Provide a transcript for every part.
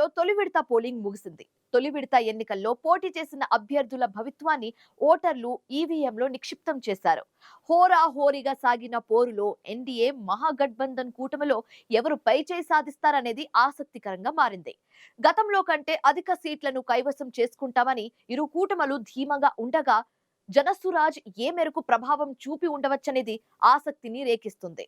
బీహార్లో తొలి విడత పోలింగ్ ముగిసింది. తొలి విడత ఎన్నికల్లో పోటీ చేసిన అభ్యర్థుల భవిత్వాన్ని ఓటర్లు ఈవీఎంలో నిక్షిప్తం చేశారు. హోరాహోరీగా సాగిన పోరులో ఎన్డీఏ మహాగఠబంధన్ కూటమిలో ఎవరు పైచేయి సాధిస్తారనేది ఆసక్తికరంగా మారింది. గతంలో కంటే అధిక సీట్లను కైవసం చేసుకుంటామని ఇరు కూటములు ధీమాగా ఉండగా, జనసురాజ్ ఏ మేరకు ప్రభావం చూపి ఉండవచ్చనేది ఆసక్తిని రేకిస్తుంది.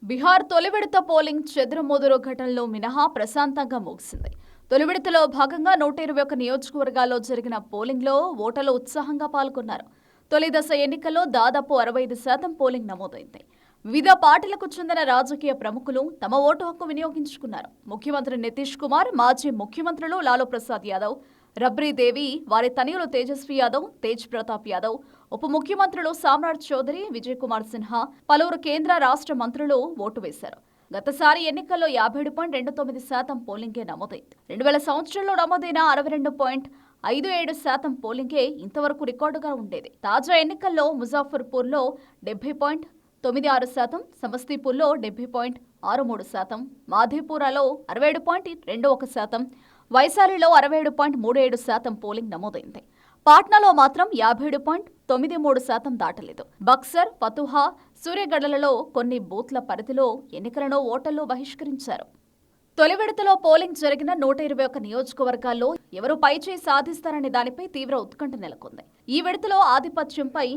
బీహార్ తొలి విడత పోలింగ్ చెదురుమదురు ఘటనలో మినహా ప్రశాంతంగా ముగిసింది. తొలి విడతలో భాగంగా 121 నియోజకవర్గాల్లో జరిగిన పోలింగ్లో ఓటర్లు ఉత్సాహంగా పాల్గొన్నారు. తొలి దశ ఎన్నికల్లో దాదాపు 65% పోలింగ్ నమోదైంది. వివిధ పార్టీలకు చెందిన రాజకీయ ప్రముఖులు తమ ఓటు హక్కు వినియోగించుకున్నారు. ముఖ్యమంత్రి నితీష్ కుమార్, మాజీ ముఖ్యమంత్రులు లాలూ ప్రసాద్ యాదవ్, రబ్రీ దేవి, వారి తనయులు తేజస్వి యాదవ్, తేజ్ ప్రతాప్ యాదవ్, ఉప ముఖ్యమంత్రులు సామ్రాట్ చౌదరి, విజయ్ కుమార్ సిన్హా, పలువురు కేంద్ర రాష్ట్ర మంత్రులు ఓటు వేశారు. గతసారి ఎన్నికల్లో 57.29% పోలింగే నమోదైంది. 2000 సంవత్సరంలో నమోదైన 62.57% పోలింగే ఇంతవరకు రికార్డుగా ఉండేది. తాజా ఎన్నికల్లో ముజాఫర్పూర్లో 70.96%, సమస్తీపూర్లో 70.63%, మాధేపురాలో 67.21%, వైశాలిలో 67.37% పోలింగ్ నమోదైంది. పాట్నాలో మాత్రం 57.93% దాటలేదు. బక్సర్, ఫతుహా, సూర్యగఢలలో కొన్ని బూత్ల పరిధిలో ఎన్నికలను ఓటర్లు బహిష్కరించారు. తొలి విడతలో పోలింగ్ జరిగిన 121 నియోజకవర్గాల్లో ఎవరు పైచేయి సాధిస్తారనే దానిపై తీవ్ర ఉత్కంఠ నెలకొంది. ఈ విడతలో ఆధిపత్యంపై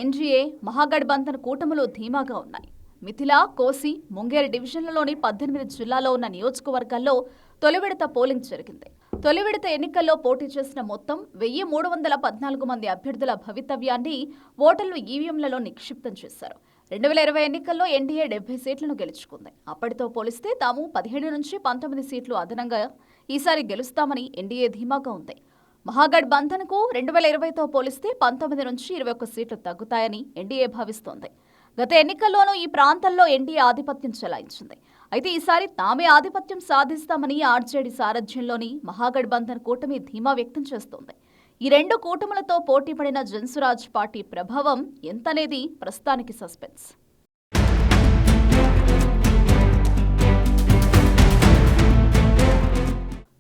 ఎన్డీఏ మహాగఠబంధన్ కూటములు ధీమాగా ఉన్నాయి. మిథిలా, కోసి, ముంగేర్ డివిజన్లలోని 18 జిల్లాల్లో ఉన్న నియోజకవర్గాల్లో తొలి విడత పోలింగ్ జరిగింది. తొలి విడత ఎన్నికల్లో పోటీ చేసిన మొత్తం 1314 మంది అభ్యర్థుల భవితవ్యాన్ని ఓటర్లు ఈవీఎంలలో నిక్షిప్తం చేశారు. 2020 ఎన్నికల్లో ఎన్డీఏ 70 సీట్లను గెలుచుకుంది. అప్పటితో పోలిస్తే తాము 17 నుంచి 19 సీట్లు అదనంగా ఈసారి గెలుస్తామని ఎన్డీఏ ధీమాగా ఉంది. మహాగఠబంధన్కు 2020తో పోలిస్తే 19 నుంచి 21 సీట్లు తగ్గుతాయని ఎన్డీఏ భావిస్తోంది. గత ఎన్నికల్లోనూ ఈ ప్రాంతంలో ఎన్డీఏ ఆధిపత్యం చెలాయించింది. అయితే ఈసారి తామే ఆధిపత్యం సాధిస్తామని ఆర్జేడీ సారథ్యంలోని మహాగఠబంధన్ కూటమి ధీమా వ్యక్తం చేస్తోంది. ఈ రెండు కూటములతో పోటీపడిన జనసురాజ్ పార్టీ ప్రభావం ఎంతనేది ప్రస్తుతానికి సస్పెన్స్.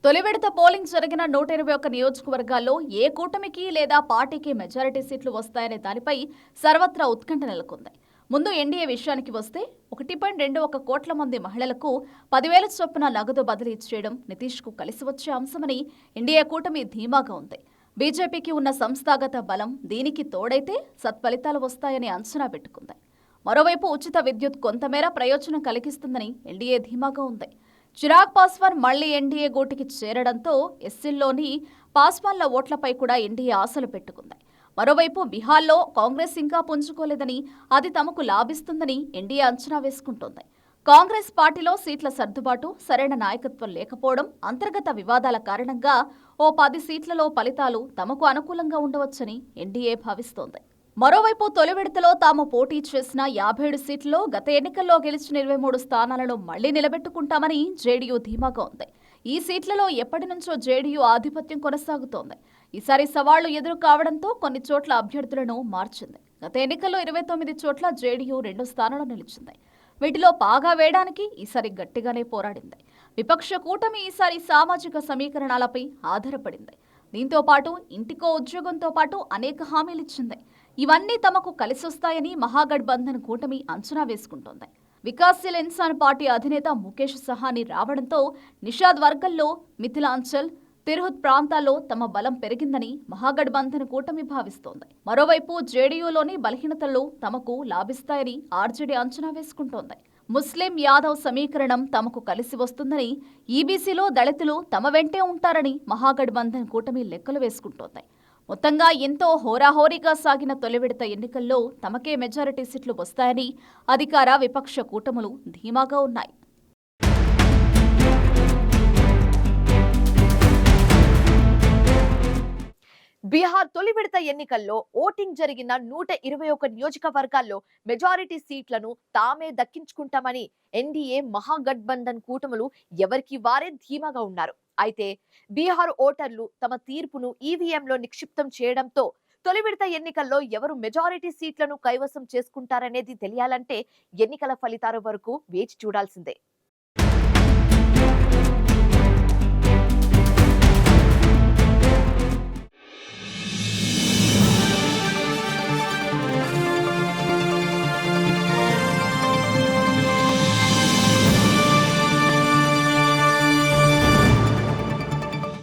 తొలి విడత పోలింగ్ జరిగిన 121 నియోజకవర్గాల్లో ఏ కూటమికి లేదా పార్టీకి మెజారిటీ సీట్లు వస్తాయనే దానిపై సర్వత్రా ఉత్కంఠ నెలకొంది. ముందు ఎన్డీఏ విషయానికి వస్తే 1.21 కోట్ల మంది మహిళలకు 10,000 చొప్పున నగదు బదిలీ చేయడం నితీష్కు కలిసి వచ్చే అంశమని ఎన్డీఏ కూటమి ధీమాగా ఉంది. బీజేపీకి ఉన్న సంస్థాగత బలం దీనికి తోడైతే సత్ఫలితాలు వస్తాయని అంచనా పెట్టుకుంది. మరోవైపు ఉచిత విద్యుత్ కొంతమేర ప్రయోజనం కలిగిస్తుందని ఎన్డీఏ ధీమాగా ఉంది. చిరాగ్ పాస్వాన్ మళ్లీ ఎన్డీఏ గూటికి చేరడంతో ఎస్సీల్లోని పాస్వాన్ల ఓట్లపై కూడా ఎన్డీఏ ఆశలు పెట్టుకుంది. మరోవైపు బీహార్లో కాంగ్రెస్ ఇంకా పుంజుకోలేదని, అది తమకు లాభిస్తుందని ఎన్డీఏ అంచనా వేసుకుంటోంది. కాంగ్రెస్ పార్టీలో సీట్ల సర్దుబాటు, సరైన నాయకత్వం లేకపోవడం, అంతర్గత వివాదాల కారణంగా ఓ 10 సీట్లలో ఫలితాలు తమకు అనుకూలంగా ఉండవచ్చని ఎన్డీఏ భావిస్తోంది. మరోవైపు తొలి విడతలో తాము పోటీ చేసిన 57 సీట్లలో గత ఎన్నికల్లో గెలిచిన 23 స్థానాలను మళ్లీ నిలబెట్టుకుంటామని జేడీయూ ధీమాగా ఉంది. ఈ సీట్లలో ఎప్పటి నుంచో జేడీయూ ఆధిపత్యం కొనసాగుతోంది. ఈసారి సవాళ్లు ఎదురు కావడంతో కొన్ని చోట్ల అభ్యర్థులను మార్చింది. గత ఎన్నికల్లో 29 చోట్ల జేడీయూ 2 స్థానాల్లో నిలిచింది. వీటిలో పాగా వేయడానికి ఈసారి గట్టిగానే పోరాడింది. విపక్ష కూటమి ఈసారి సామాజిక సమీకరణాలపై ఆధారపడింది. దీంతో పాటు ఇంటికో ఉద్యోగంతో పాటు అనేక హామీలిచ్చింది. ఇవన్నీ తమకు కలిసొస్తాయని మహాగఠబంధన్ కూటమి అంచనా వేసుకుంటోంది. వికాస్శీల్ ఇన్సాన్ పార్టీ అధినేత ముఖేష్ సహాని రావడంతో నిషాద్ వర్గంలో మిథిలాంచల్, తిర్హుత్ ప్రాంతాల్లో తమ బలం పెరిగిందని మహాగఠబంధన్ కూటమి భావిస్తోంది. మరోవైపు జేడీయూలోని బలహీనతలు తమకు లాభిస్తాయని ఆర్జేడీ అంచనా వేసుకుంటోంది. ముస్లిం యాదవ్ సమీకరణం తమకు కలిసి వస్తుందని, ఈబీసీలో దళితులు తమ వెంటే ఉంటారని మహాగఠబంధన్ కూటమి లెక్కలు వేసుకుంటోంది. మొత్తంగా ఎంతో హోరాహోరీగా సాగిన తొలి విడత ఎన్నికల్లో తమకే మెజారిటీ సీట్లు వస్తాయని అధికార, విపక్ష కూటములు ధీమాగా ఉన్నాయి. బీహార్ తొలి విడత ఎన్నికల్లో ఓటింగ్ జరిగిన 121 నియోజకవర్గాల్లో మెజారిటీ సీట్లను తామే దక్కించుకుంటామని ఎన్డీఏ మహాగఠబంధన్ కూటములు ఎవరికి వారే ధీమాగా ఉన్నారు. అయితే బీహార్ ఓటర్లు తమ తీర్పును ఈవీఎంలో నిక్షిప్తం చేయడంతో తొలి విడత ఎన్నికల్లో ఎవరు మెజారిటీ సీట్లను కైవసం చేసుకుంటారనేది తెలియాలంటే ఎన్నికల ఫలితాల వరకు వేచి చూడాల్సిందే.